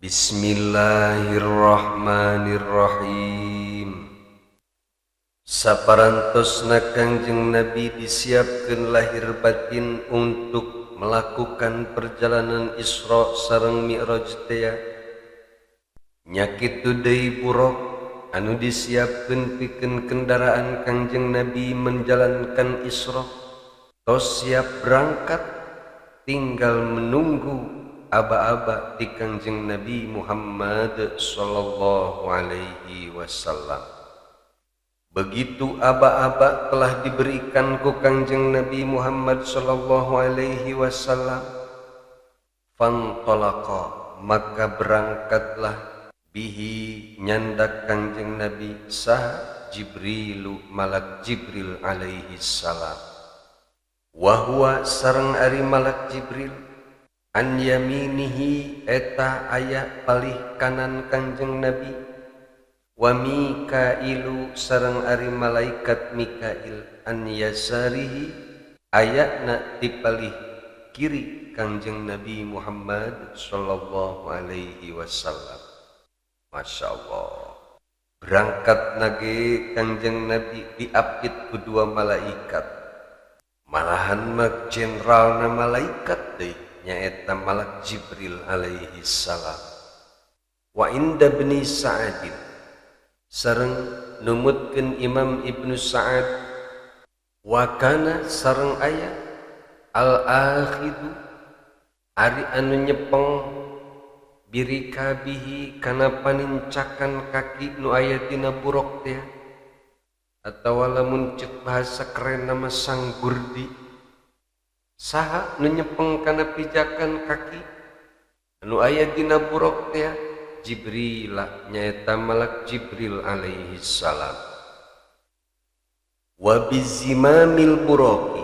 Bismillahirrahmanirrahim. Saparantosna Kangjeng Nabi disiapkeun lahir batin untuk melakukan perjalanan Isra sareng Mi'raj teh. Nya kitu deui burok anu disiapkeun pikeun kendaraan Kangjeng Nabi menjalankan Isra. Tos siap berangkat, tinggal menunggu aba-aba di Kangjeng Nabi Muhammad sallallahu alaihi wasallam. Begitu aba-aba telah diberikan ku Kangjeng Nabi Muhammad sallallahu alaihi wasallam, fantalaqa, maka berangkatlah bihi nyandak Kangjeng Nabi sah Jibrilu, malak Jibril alaihi salam. Wa huwa sareng ari malak Jibril an yaminihi eta aya palih kanan Kangjeng Nabi, wa Mikailu sareng ari malaikat Mikail an yasarihi ayana di palih kiri Kangjeng Nabi Muhammad sallallahu alaihi wasallam. Masya Allah, berangkat nage Kangjeng Nabi diapit kedua malaikat, malahan mak jenderal na malaikat deui nyaeta malak Jibril alaihi salam. Wa inda bni Sa'adin sareng numutkeun Imam Ibnu Sa'ad, wa kana sareng aya al-akhidu ari anu nyepeng birikabihi kana panincakan kaki nu aya dina burok teh, atawa lamun ceuk bahasa keren nama sang burdi, saha nu nyepeng kana pijakan kaki anu aya dina burok teh? Jibril, nyaeta malak Jibril alaihi salam. Wa bizimamil buraqi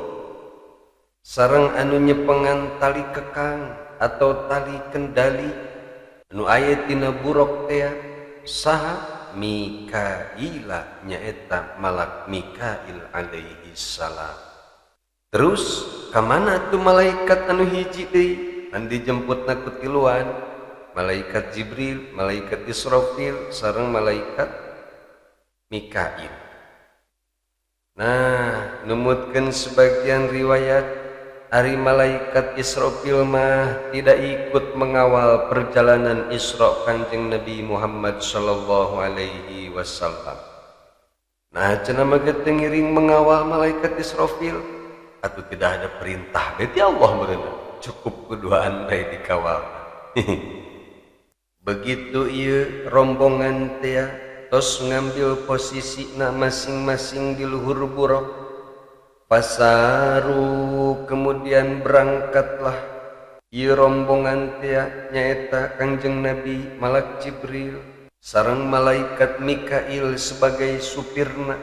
sareng anu nyepengan tali kekang atau tali kendali anu aya dina burok teh saha? Mikaila, nyaeta malak Mikail alaihi salam. Terus kamana tuh malaikat anu hiji deui anu dijemputna ku tiluan? Malaikat Jibril, malaikat Israfil sareng malaikat Mikail. Nah, numutkeun sebagian riwayat ari malaikat Israfil mah tidak ikut mengawal perjalanan Isra Kangjeng Nabi Muhammad sallallahu alaihi wasallam. Nah, cenah mah teu ngiring mengawal malaikat Israfil, atuh tidak ada perintah beti Allah meureunna, cukup kuduaan bae dikawal. Begitu ieu rombongan teh tos ngambil posisina masing-masing di luhur buruk, pasaru kemudian berangkatlah ieu rombongan teh nyaeta Kangjeng Nabi, malak Jibril sareng malaikat Mikail sebagai supirna.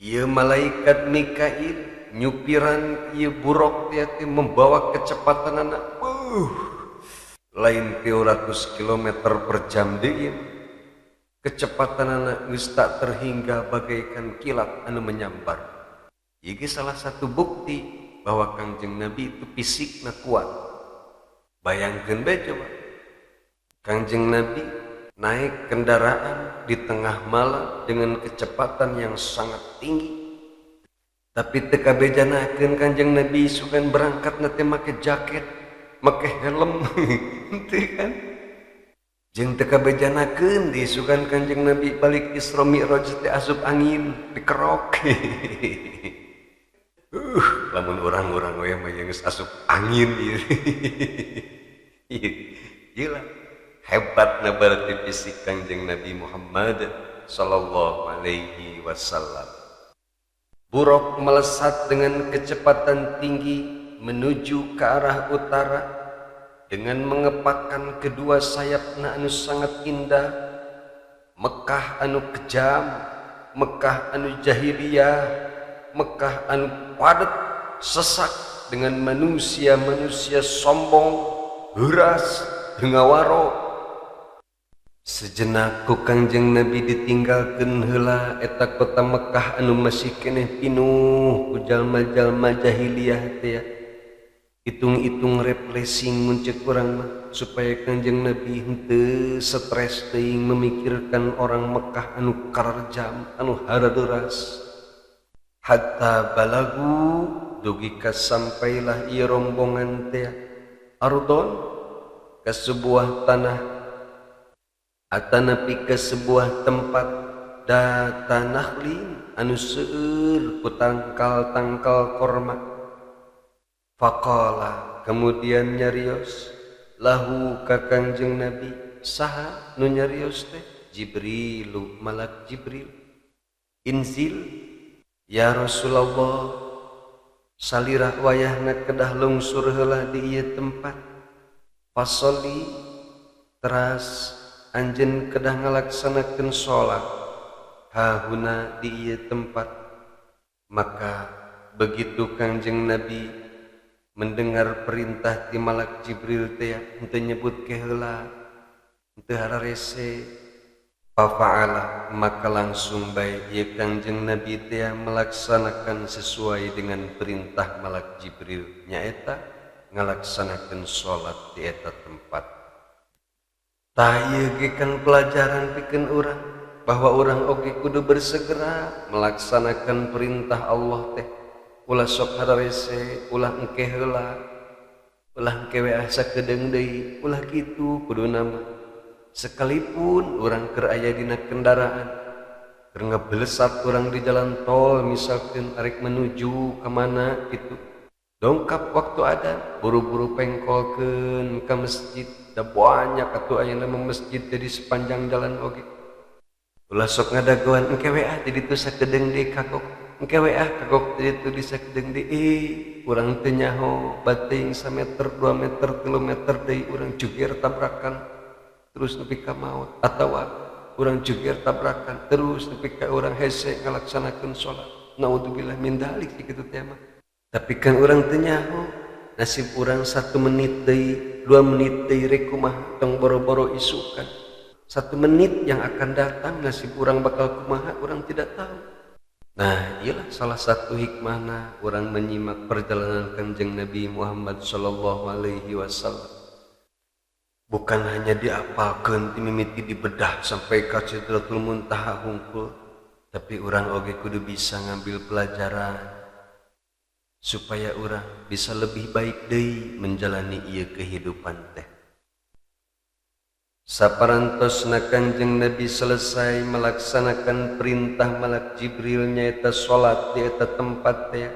Ieu malaikat Mikail nyupiran ieu buruk teh membawa kecepatanna lain 300 km per jam deui. Kecepatanna geus tak terhingga bagaikan kilat anu menyambar. Ieu salah satu bukti bahwa Kangjeng Nabi itu fisikna kuat. Bayangkeun bae coba, Kangjeng Nabi naik kendaraan di tengah malam dengan kecepatan yang sangat tinggi, tapi teu kabejanakeun Kangjeng Nabi sugan berangkat teh make jaket, make helm teu kan, jeung teu kabejanakeun diisukan Kangjeng Nabi balik Isra Mi'raj teh asup angin dikerok. Lamun urang-urang we mah geus asup angin ieu. Gila, hebatna berarti fisik Kangjeng Nabi Muhammad sallallahu alaihi wasallam. Buruk melesat dengan kecepatan tinggi menuju ke arah utara dengan mengepakkan kedua sayapna anu sangat indah. Mekah anu kejam, Mekah anu jahiliyah, Mekah anu padat sesak dengan manusia-manusia sombong, heuras, ngawaro. Sejenak ku Kangjeng Nabi ditinggalkeun heula eta kota Mekah anu masih keneh pinuh ku jalma-jalma jahiliyah teh. Hitung-hitung refreshing mun ceuk urang mah. supaya Kanjeng Nabi henteu stres teuing memikirkan orang Mekah anu karajam anu haraderas. Hatta balagu dugi sampailah ieu rombongan teh ardon ke sebuah tanah atanapi ke sebuah tempat data nahlin anu seueur ku tangkal-tangkal korma. Faqala kemudian nyarios lahu ka Kanjeng Nabi saha nu nyarios teh Jibrilu malak Jibril inzil ya Rasulullah salirah wayahna kedah lungsur heula di ieu tempat fasoli teras anjeun kedah ngalaksanakeun salat hahuna di ieu tempat. Maka begitu Kanjeng Nabi mendengar perintah ti malak Jibril teh henteu nyebutke heula henteu hararese fa'ala maka langsung bae ieu Kanjeng Nabi teh melaksanakan sesuai dengan perintah malak Jibril nyaeta ngalaksanakeun salat di eta tempat. Tah ieu ge kan pelajaran pikeun urang bahwa urang oge kudu bersegera melaksanakan perintah Allah teh. Ulah sok hararese, ulah engke heula, ulah engke we asa kedeung deui, ulah kitu kuduna mah. Sekalipun urang keur aya dina kendaraan, keur ngeblesat urang di jalan tol misalkeun arek menuju ka mana kitu. Dongkap waktu adzan, buru-buru pengkolkeun ka masjid, da banyak atuh ayeuna masjid di sepanjang jalan oge. Ulah sok ngadagoan engke we di ditu sakedeung deui kagok. Engke we kagok itu bisa kedeung deui urang teu nyaho bating sameter 2 meter 3 meter deui urang jugir tabrakan terus nepi ka maut atawa urang jugir tabrakan terus nepi ka urang hese ngalaksanakeun salat. Naudzubillah min dzalik kitu teh mah. Tapi kan urang teu nyaho nasib urang 1 menit deui 2 menit deui rek kumaha tong boro-boro isukan 1 menit yang akan datang nasib urang bakal kumaha urang tidak tahu. Nah, ialah salah satu hikmahna orang menyimak perjalanan Kanjeng Nabi Muhammad sallallahu alaihi wasallam. Bukan hanya diapalkeun ti mimiti dibedah sampai ka Sidratul Muntaha hungkul, tapi orang oge kudu bisa ngambil pelajaran supaya orang bisa lebih baik deui menjalani ieu kehidupan teh. Saparantosna Kanjeng Nabi selesai melaksanakan perintah malak Jibril nyaeta salat di eta tempat teh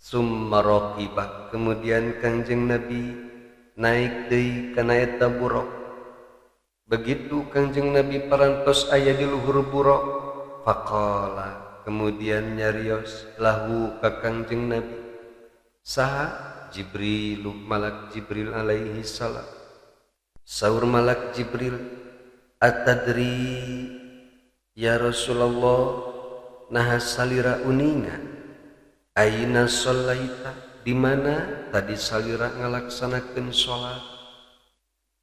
summa raqibah kemudian Kanjeng Nabi naik deui kana eta buruk. Begitu Kanjeng Nabi parantos aya di luhur buruk faqala kemudian nyarios lahu ka Kanjeng Nabi saha Jibril malak Jibril alaihi salam. Saur malak Jibril atadri ya Rasulullah naha salira uningan aina sholaita di mana tadi salira ngalaksanakeun salat.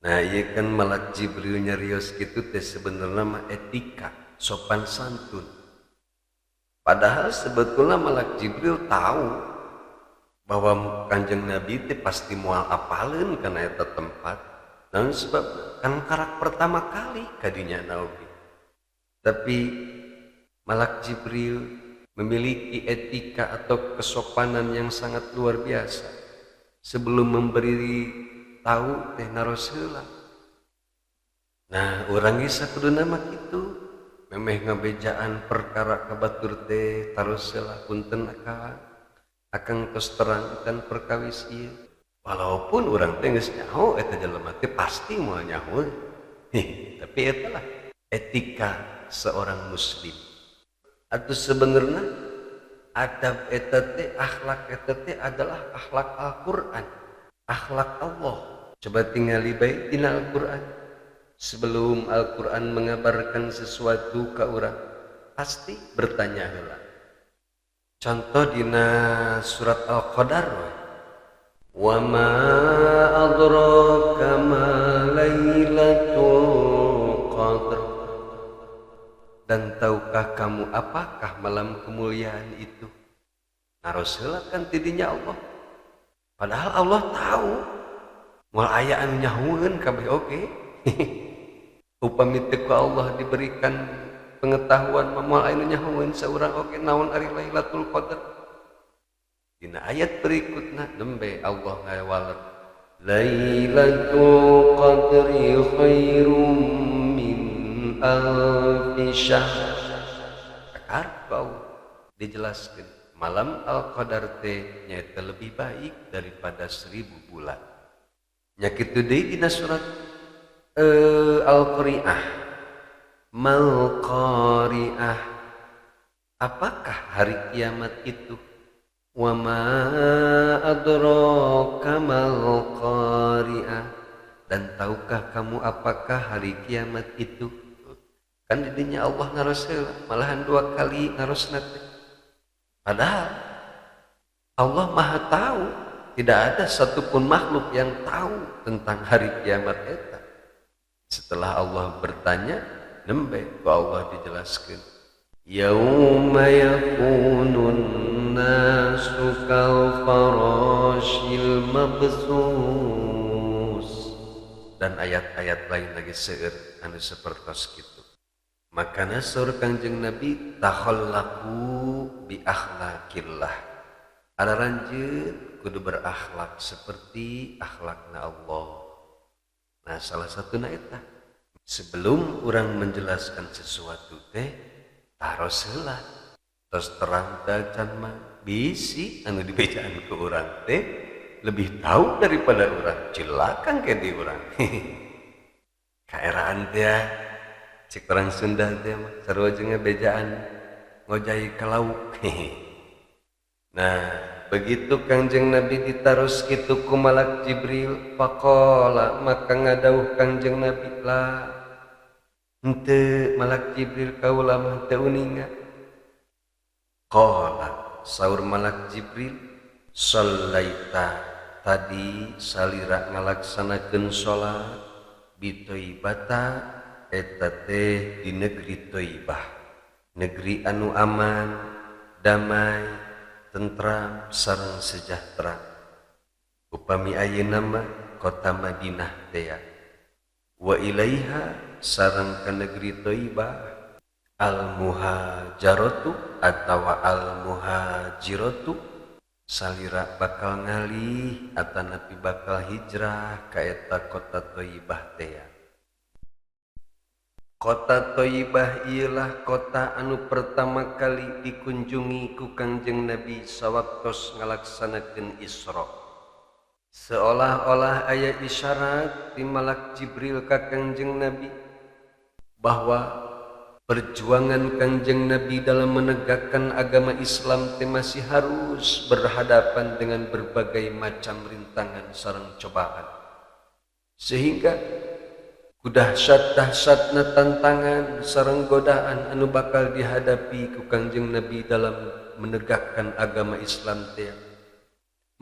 Nah ieu kan malak Jibril nyarios kitu teh sebenarnya mah etika sopan santun. Padahal sebetulnya malak Jibril tahu bahwa Kanjeng Nabi teh pasti moal apaleun kana eta tempat. Dan sebab kan karak pertama kali kadinya naoge. Tapi malak Jibril memiliki etika atau kesopanan yang sangat luar biasa. Sebelum memberi tahu teh naros heula. Nah, urang geus sakuduna mah kitu. Memeh ngabejaan perkara ka batur teh taros heula punten akang tos terangkan perkawis ieu. Walaupun orang teh geus nyaho eta jelema teh pasti moal nyaho. Tapi eta lah etika seorang muslim. Atuh sebenarnya adab eta teh akhlak eta teh adalah akhlak Al-Qur'an, akhlak Allah. Coba tingali bae dina Al-Qur'an. Sebelum Al-Qur'an mengabarkan sesuatu ka urang, pasti bertanya heula. Contoh dina surat Al-Qadar. Wa ma adraka ma lailatul qadr. Dan tahukah kamu apakah malam kemuliaan itu? Naros heula kan tidinya Allah. Padahal Allah tahu Moal aya anu nyahueun kabeh oge. Upami teu ku Allah diberikan pengetahuan moal aya nu nyahueun saurang oge naon ari Lailatul Qadar. Dina ayat berikutna nembe Allah ngawaler Lailatul Qadri khairum min alfi syahr. Akar Allah dijelaskeun malam Al-Qadar teh nyaeta lebih baik daripada 1000 bulan. Nya kitu deui dina surat Al-Qari'ah. Mal Qari'ah. Apakah hari kiamat itu? Wa ma adraka mal Qari'ah. Dan tahukah kamu apakah hari kiamat itu? Kan didinya Allah ngaros malahan 2 kali ngarosna teh. Padahal Allah Maha tahu, tidak ada satupun makhluk yang tahu tentang hari kiamat eta. Setelah Allah bertanya, nembe ku Allah dijelaskan. Yauma yakunun nasu kal farashil mabsus. Dan ayat-ayat lain lagi seueur anu sapertos kitu. Makana saur Kangjeng Nabi takhallaqu bi akhlaqillah. Ada ranjeun kudu berakhlak seperti akhlakna Allah. Nah, salah satuna eta sebelum orang menjelaskan sesuatu teh taros heula. Tos terang can mah bisi anu dibejaan ke urang teh lebih tahu daripada urang. Cilakan ke di urang. Kaeraan teh cik orang Sunda teh mah sarua jeung bejaan ngojai ka lauk. Nah, begitu Kangjeng Nabi ditaros kitu ku malak Jibril, faqala maka ngadauh Kangjeng Nabi la henteu malak Jibril kaula mah teu uninga. Qala saur malak Jibril, sallaita tadi salira ngalaksanakeun salat bi Thaibata eta teh di negeri Thaibah, negeri anu aman, damai, tentram sareng sejahtera. Upami ayeuna mah kota Madinah teh. Wa ilaiha sareng ka negeri Thaibah al-muhajaratu atawa al-muhajiratu salira bakal ngalih atanapi bakal hijrah ka eta kota Thaibah teh. Kota Thaibah ialah kota anu pertama kali dikunjungi ku Kangjeng Nabi sawaktos ngalaksanakeun Isra. Seolah-olah aya isyarat ti malak Jibril ka Kangjeng Nabi bahwa perjuangan Kangjeng Nabi dalam menegakkan agama Islam teh masih harus berhadapan dengan berbagai macam rintangan sareng cobaan. Sehingga kudahsyat-dahsyatna tantangan sareng godaan anu bakal dihadapi ku Kangjeng Nabi dalam menegakkan agama Islam teh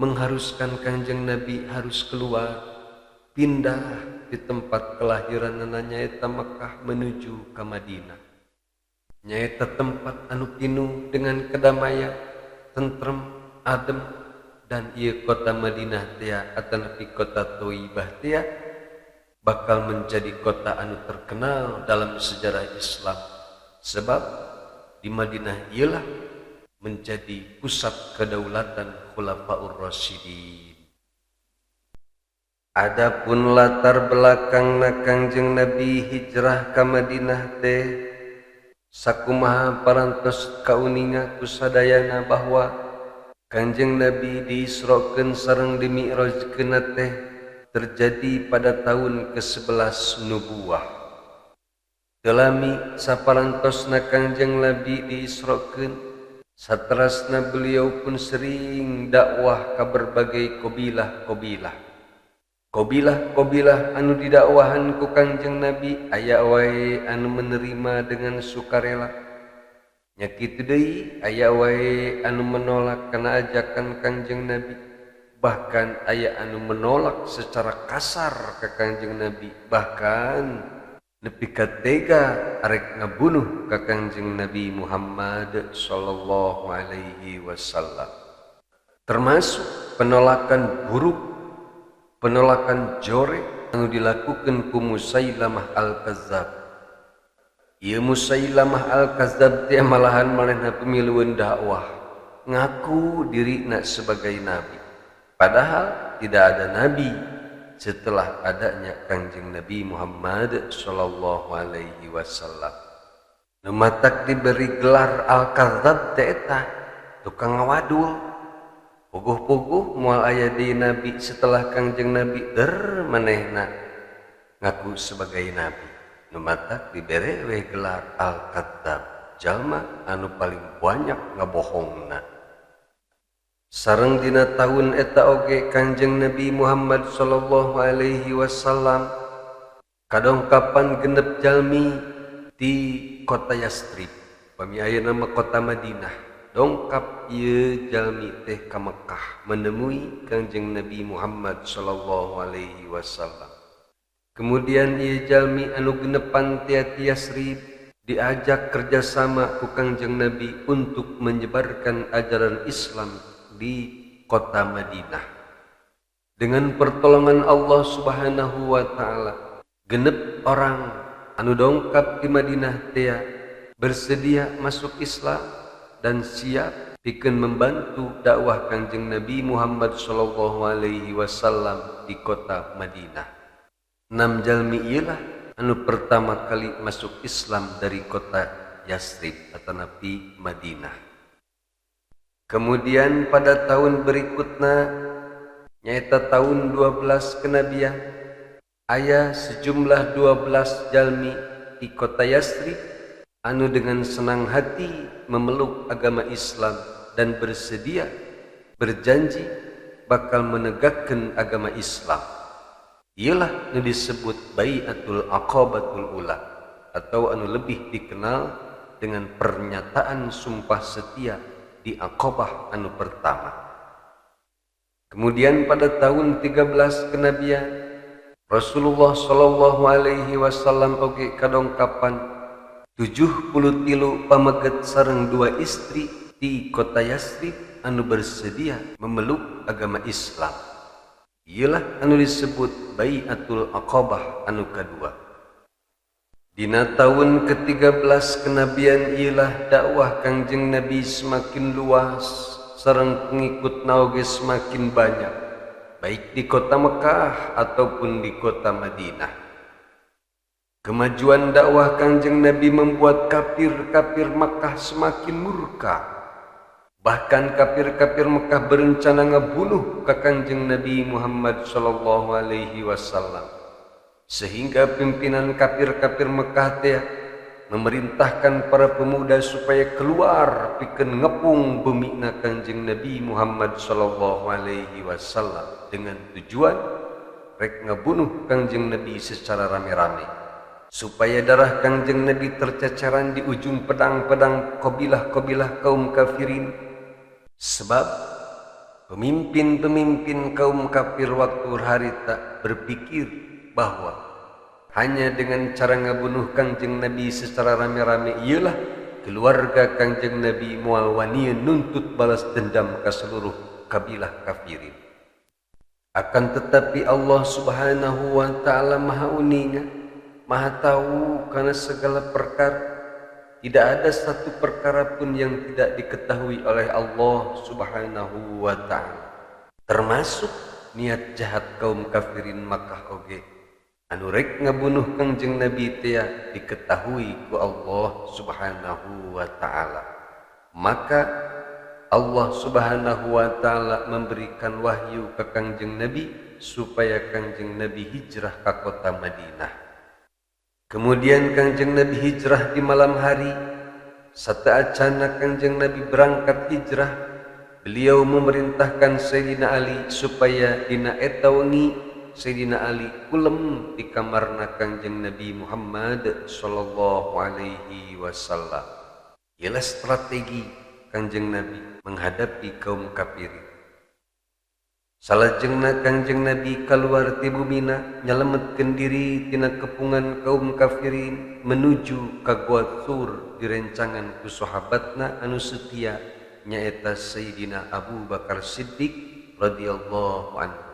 mengharuskan Kangjeng Nabi harus keluar pindah di tempat kelahiran nyaeta Mekah menuju ke Madinah. Nyaeta tempat anu penuh dengan kedamaian, tentrem, adem, dan ieu kota Madinah teh atanapi kota Thaibah teh bakal menjadi kota anu terkenal dalam sejarah Islam, sebab di Madinah ialah menjadi pusat kedaulatan Khulafaur Rasyidin. Adapun latar belakangna Kangjeng Nabi hijrah ka Madinah teh sakumaha parantos kauninga kusadayana bahwa Kangjeng Nabi diisrokeun sareng dimi'rajkeun teh terjadi pada tahun ke-11 nubuwah. Telami saparantosna Kangjeng Nabi diisrokeun, saterasna beliau pun sering dakwah ka berbagai qabilah-qabilah. Qabilah-qabilah anu didakwahan ku Kangjeng Nabi aya wae anu menerima dengan sukarela. Nya kitu deui aya wae anu menolak kana ajakan Kangjeng Nabi. Bahkan aya anu menolak secara kasar ke Kangjeng Nabi, bahkan nepi ka tega arek ngabunuh ka Kangjeng Nabi Muhammad sallallahu alaihi wasallam. Termasuk penolakan buruk penolakan jore anu dilakukan ku Musailamah al-Kazzab. Ieu Musailamah al-Kazzab teh malahan manehna pemiluan dakwah, ngaku dirina sebagai nabi. Padahal tidak ada nabi setelah adanya Kangjeng Nabi Muhammad sallallahu alaihi wasallam. Nu matak diberi gelar al-Kazzab teh eta tukang ngawadul. Puguh-puguh moal aya di nabi setelah Kangjeng Nabi manehna ngaku sebagai nabi. Nu matak dibere we gelar al-Kadzdzab, jalma anu paling banyak ngabohongna. Sareng dina taun eta oge Kangjeng Nabi Muhammad sallallahu alaihi wasallam kadongkapan genep jalmi di kota Yastrib, pami ayeuna mah kota Madinah. Dongkap ieu jalmi teh ka Mekkah menemui Kangjeng Nabi Muhammad sallallahu alaihi wasallam. Kemudian ieu jalmi anu genepan ti Yastrib diajak kerjasama ku Kangjeng Nabi untuk menyebarkan ajaran Islam di kota Madinah. Dengan pertolongan Allah Subhanahu wa taala, genep orang anu dongkap di Madinah teh bersedia masuk Islam dan siap pikeun membantu dakwah Kangjeng Nabi Muhammad sallallahu alaihi wasallam di kota Madinah. 6 jalmi ieulah anu pertama kali masuk Islam dari kota Yastrib atau Nabi Madinah. Kemudian pada tahun berikutnya, nyaita tahun 12 kenabian, aya sejumlah 12 jalmi di kota Yastrib anu dengan senang hati memeluk agama Islam dan bersedia berjanji bakal menegakkan agama Islam. Ialah yang disebut Bai'atul Aqabatul Ula atau anu lebih dikenal dengan pernyataan sumpah setia di Aqabah anu pertama. Kemudian pada tahun 13 kenabian, Rasulullah sallallahu alaihi wasallam oge kadongkapan 73 pameget sareng 2 istri di kota Yastrib anu bersedia memeluk agama Islam. Ialah anu disebut Bai'atul Aqabah anu kedua. Dina tahun ke-13 kenabian ialah dakwah Kangjeng Nabi semakin luas sareng pengikutna oge semakin banyak, baik di kota Mekah ataupun di kota Madinah. Kemajuan dakwah Kangjeng Nabi membuat kafir-kafir Mekah semakin murka. Bahkan kafir-kafir Mekah berencana ngebunuh ka Kangjeng Nabi Muhammad sallallahu alaihi wasallam. Sehingga pimpinan kafir-kafir Mekah teh memerintahkan para pemuda supaya keluar pikeun ngepung bumina Kangjeng Nabi Muhammad sallallahu alaihi wasallam dengan tujuan rek ngabunuh Kangjeng Nabi secara rame-rame, supaya darah Kangjeng Nabi terceceran di ujung pedang-pedang kabilah-kabilah kaum kafirin. Sebab pemimpin-pemimpin kaum kafir waktu harita berpikir bahwa hanya dengan cara ngabunuh Kangjeng Nabi secara rame-rame ialah keluarga Kangjeng Nabi moal wani nuntut balas dendam ke seluruh kabilah kafirin. Akan tetapi Allah Subhanahu wa taala Maha Uninya, Maha tahu karena segala perkara. Tidak ada satu perkara pun yang tidak diketahui oleh Allah Subhanahu wa taala, termasuk niat jahat kaum kafirin Makkah oge anu rek ngabunuh Kangjeng Nabi teh diketahui ku Allah Subhanahu wa taala. Maka Allah Subhanahu wa taala memberikan wahyu ke Kangjeng Nabi supaya Kangjeng Nabi hijrah ke kota Madinah. Kemudian Kangjeng Nabi hijrah di malam hari. Sateacana Kangjeng Nabi berangkat hijrah, beliau memerintahkan Sayyidina Ali supaya dina eta wengi Sayyidina Ali kulem di kamarna Kangjeng Nabi Muhammad sallallahu alaihi wasallam. Ialah strategi Kangjeng Nabi menghadapi kaum kafirin. Salajengna Kangjeng Nabi keluar ti bumina nyalametkeun diri tina kepungan kaum kafirin menuju ka Gua Tsur direncangan ku sahabatna anu setia nyaeta Sayyidina Abu Bakar Siddiq radhiyallahu anhu.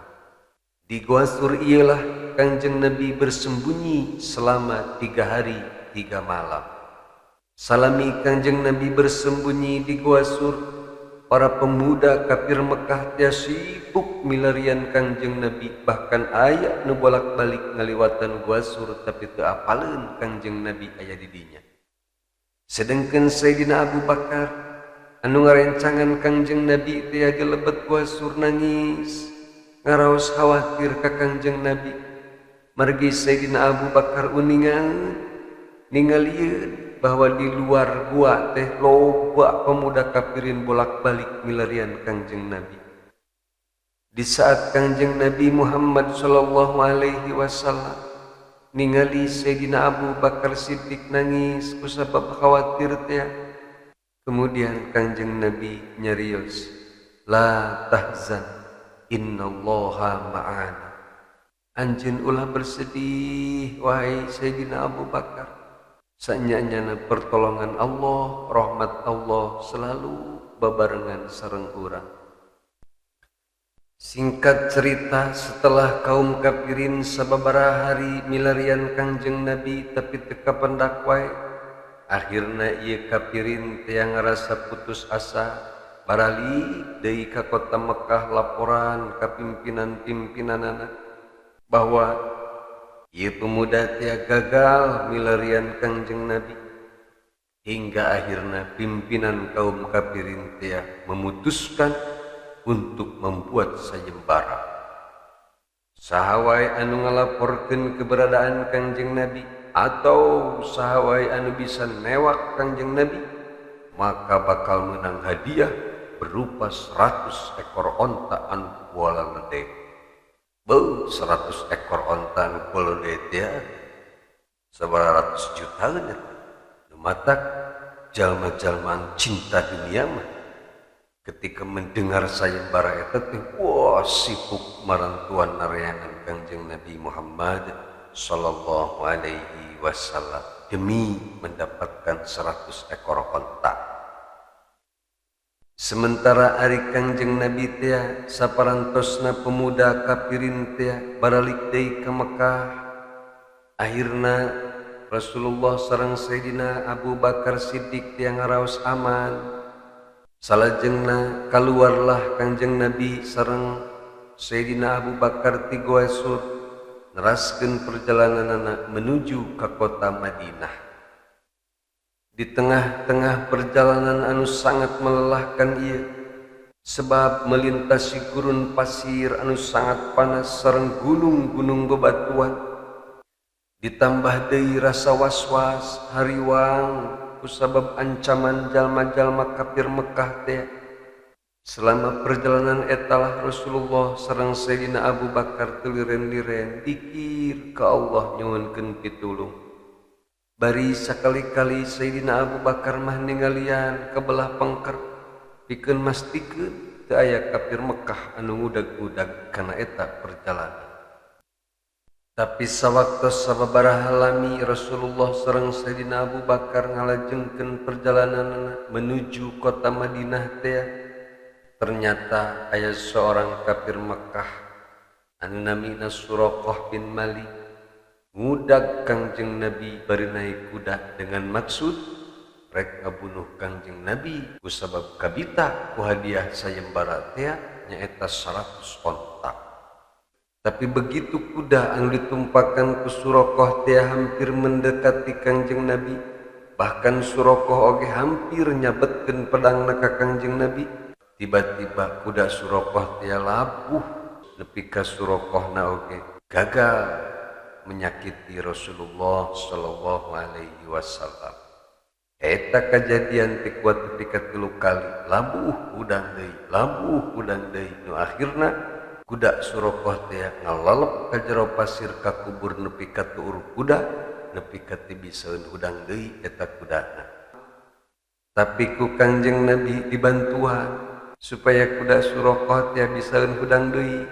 Di Gua Sur ialah Kanjeng Nabi bersembunyi selama 3 hari 3 malam. Salami Kanjeng Nabi bersembunyi di Gua Sur, para pemuda kafir Mekah dia sibuk milarian Kanjeng Nabi, bahkan aya nu bolak-balik ngaliwatan Gua Sur tapi teu apaleun Kanjeng Nabi aya di dinya. Sedengkeun Sayyidina Abu Bakar anu ngarencangan Kanjeng Nabi teh gelebet Gua Sur nangis ngaraos khawatir ka Kanjeng Nabi. Margi Sayyidina Abu Bakar uningan ningalieun bahwa di luar gua teh loba pemuda kafirin bolak-balik milarian Kanjeng Nabi. Di saat Kanjeng Nabi Muhammad sallallahu alaihi wasallam ningali Sayyidina Abu Bakar Siddiq nangis kusabab khawatir teh, kemudian Kanjeng Nabi nyarios, la tahzan innallaha ma'ana. Anjeun ulah bersedih wahai Sayyidina Abu Bakar, sanyanyana pertolongan Allah, rahmat Allah selalu babarengan sareng urang. Singkat cerita, setelah kaum kafirin sababaraha hari milarian Kanjeng Nabi tapi teu kapendak wae, akhirna ieu kafirin teh ngarasa putus asa, baralik deui ka kota Mekah laporan ka pimpinan-pimpinanana bahwa ieu pemuda teh gagal milarian Kanjeng Nabi. Hingga akhirna pimpinan kaum kafirin teh memutuskan untuk membuat sayembara. Saha wae anu ngalaporkeun keberadaan Kanjeng Nabi atau saha wae anu bisa newak Kanjeng Nabi, maka bakal menang hadiah berupa 100 ekor onta anu kuala lede. 100 ekor onta anu kuala lede teh sabaraha ratus juta nya. Matak jalma-jalma cinta dunia mah ketika mendengar sayembara eta teh wah sibuk marantuan nareangan Kanjeng Nabi Muhammad sallallahu alaihi wasallam demi mendapatkan 100 ekor onta. Sementara ari Kanjeng Nabi teh saparantosna pemuda kafirin teh baralik deui ka Mekah, akhirna Rasulullah sareng Sayyidina Abu Bakar Siddiq teh ngaraos aman. Salajengna kaluarlah Kanjeng Nabi sareng Sayyidina Abu Bakar ti Gua Sur neraskeun perjalananna menuju ka kota Madinah. Di tengah-tengah perjalanan anu sangat melelahkan ieu, sebab melintasi gurun pasir anu sangat panas sareng gunung-gunung bebatuan, ditambah deui rasa was-was hariwang kusabab ancaman jalma-jalma kafir Mekah teh. Selama perjalanan etalah Rasulullah sareng Sayyidina Abu Bakar teliren-liren dikir ka Allah nyuwunkeun pitulung. Bari sakali-kali Sayyidina Abu Bakar mah ningalian ka belah pengker pikeun mastikeun teu aya kafir Mekah anu ngudag-udag kana eta perjalanan. Tapi sawaktos sababaraha lami Rasulullah sareng Sayyidina Abu Bakar ngalajengkeun perjalananna menuju kota Madinah teh, ternyata aya seorang kafir Mekah anu namina Suraqah bin Malik ngudag Kanjeng Nabi bari naik kuda dengan maksud rek ngabunuh Kanjeng Nabi kusabab kabita ku hadiah sayembara teh nyaeta 100 onta. Tapi begitu kuda anu ditumpakan ku Suraqah teh hampir mendekati Kanjeng Nabi, bahkan Suraqah oge hampir nyabetkeun pedangna ka Kanjeng Nabi, tiba-tiba kuda Suraqah teh labuh nepi ka Suraqahna oge gagal menyakiti Rasulullah sallallahu alaihi wasallam. Eta kejadian ti kuat nepi ka 3 kali, labuh udang deui, nu akhirna kuda Suraqah teh ngalalep ka jero pasir ka kubur nepi ka tuur kuda, nepi ka tibiseun udang deui eta kudana. Tapi ku Kanjeng Nabi dibantuan supaya kuda Suraqah teh bisaeun udang deui.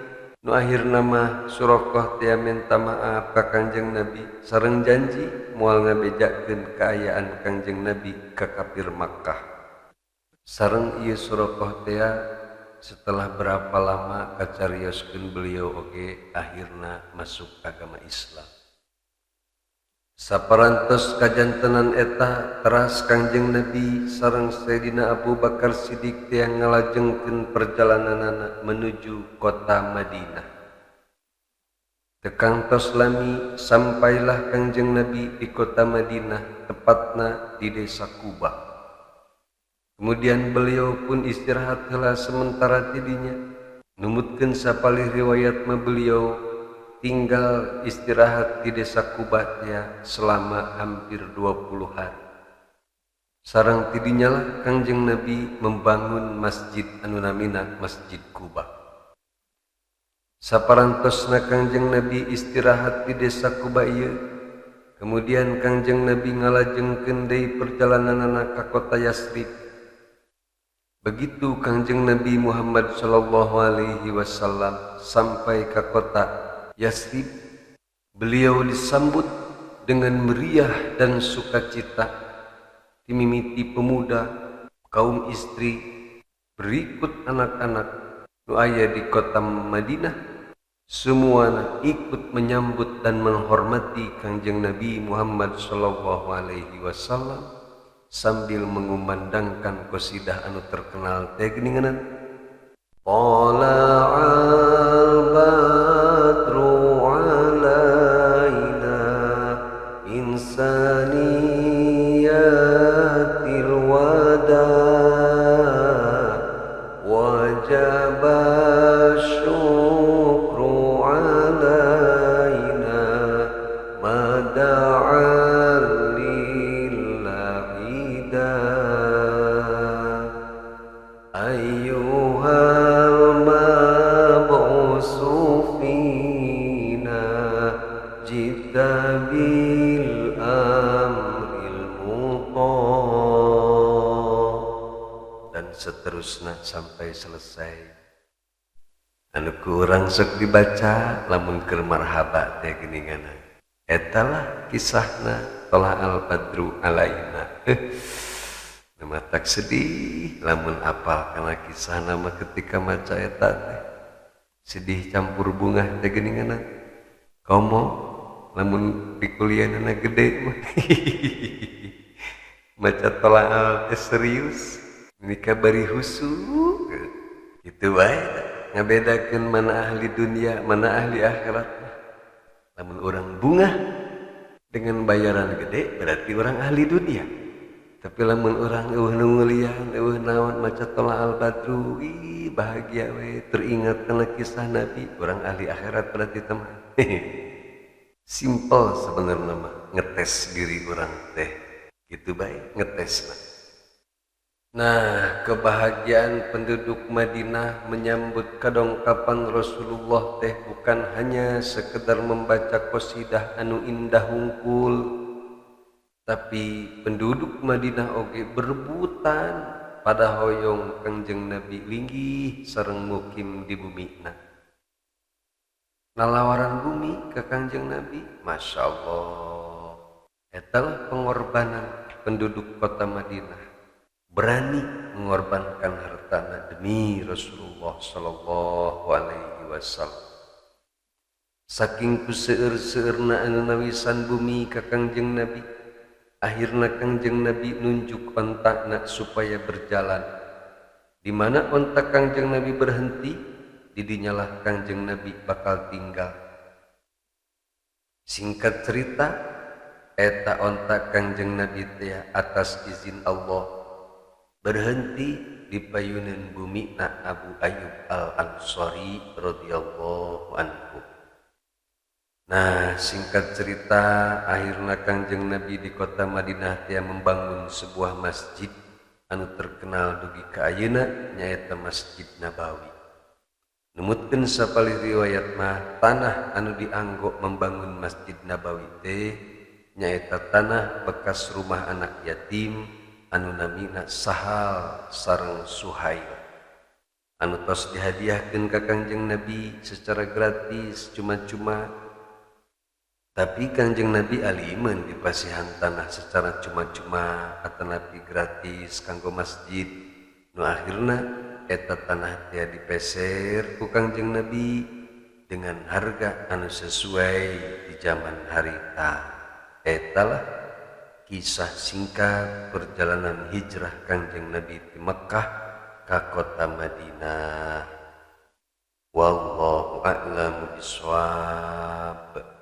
Nu akhirna mah Suraqah teh minta maaf ka Kanjeng Nabi sareng janji moal ngabejakeun kaayaan Kanjeng Nabi ka kafir Makkah. Sareng ieu Suraqah teh setelah berapa lama kacarioskeun beliau oge akhirna masuk agama Islam. Saparantos kajantenan eta teras Kangjeng Nabi sareng Sayyidina Abu Bakar Siddiq yang ngalajengkeun perjalananana menuju kota Madinah. Tekangtos lami sampailah Kangjeng Nabi di kota Madinah, tepatna di desa Kuba. Kemudian beliau pun istirahat heula sementara tidinya. Numutkeun sapalih riwayat mah beliau tinggal istirahat di desa Kuba ya selama hampir 20 hari. Sareng tidinya lah Kangjeng Nabi membangun masjid anu namina Masjid Kuba. Saparantosna Kangjeng Nabi istirahat di desa Kuba ieu, kemudian Kangjeng Nabi ngalajengkeun deui perjalananana ka kota Yatsrib. Begitu Kangjeng Nabi Muhammad sallallahu alaihi wasallam sampai ke kota Yatsrib, beliau disambut dengan meriah dan sukacita. Timimiti pemuda, kaum istri, berikut anak-anak nu aya di kota Madinah, semuanya ikut menyambut dan menghormati Kangjeng Nabi Muhammad sallallahu alaihi wasallam sambil mengumandangkan qasidah anu terkenal teh geuninganan Tala'al badru alaina insaniyatil wada wajaba syukru alaina mada'al lillahi da ayyuhal mab'usu fina jita bil amril muta, dan seterusnya sampai selesai. Anu kurang sok dibaca lamun keur marhaba teh geuningan. Etalah kisahna Tala'al badru alaina. Nama tak sedih lamun apal kana kisah nama ketika maca eta teh. Sedih campur bunga teh geuningan. Komo lamun di kuliahna gede mah. Maca Tala'al teh serius. Nikah bari husu. Kitu wae ngabedakeun mana ahli dunia, mana ahli akhirat. Lamun orang bunga dengan bayaran gede berarti orang ahli dunia. Tapi lamun orang nulian naon maca Tala'al badru, bahagia we teringat kana kisah Nabi, orang ahli akhirat berarti teman. Simple sebenarnya mah ngetes diri orang teh. Gitu baik ngetesna. Nah, kebahagiaan penduduk Madinah menyambut kadongkapan Rasulullah teh bukan hanya sekedar membaca qasidah anu indah hungkul, tapi penduduk Madinah oge berebutan pada hoyong Kangjeng Nabi linggih sareng mukim di bumina. Nalawaran bumi ke Kangjeng Nabi, Masya Allah. Etalah pengorbanan penduduk kota Madinah. Berani mengorbankan hartana demi Rasulullah sallallahu alaihi wasallam. Saking kuseur-seurna anu nawisan bumi ka Kangjeng Nabi, akhirna Kangjeng Nabi nunjuk ontakna supaya berjalan. Di mana ontak Kangjeng Nabi berhenti, di dinyalah Kangjeng Nabi bakal tinggal. Singkat cerita, eta ontak Kangjeng Nabi teh atas izin Allah berhenti di payunan bumi na Abu Ayyub Al-Ansari radhiyallahu anhu. Nah, singkat cerita, akhirnya Kangjeng Nabi di kota Madinah teh membangun sebuah masjid anu terkenal dugi ka ayeuna nyaeta Masjid Nabawi. Numutkeun sapalih riwayat mah tanah anu dianggo membangun Masjid Nabawi teh nyaeta tanah bekas rumah anak yatim anu namina Sahal sareng Suhail, anu tos dihadiahkeun ka Kangjeng Nabi secara gratis cuma-cuma. Tapi Kangjeng Nabi aliman dipasihan tanah secara cuma-cuma atanapi gratis kanggo masjid. Nu akhirna eta tanah teh dipeser ku Kangjeng Nabi dengan harga anu sesuai di zaman harita. Etalah kisah singkat perjalanan hijrah Kangjeng Nabi di Mekkah ka kota Madinah. Wallahu a'lamu bishawab.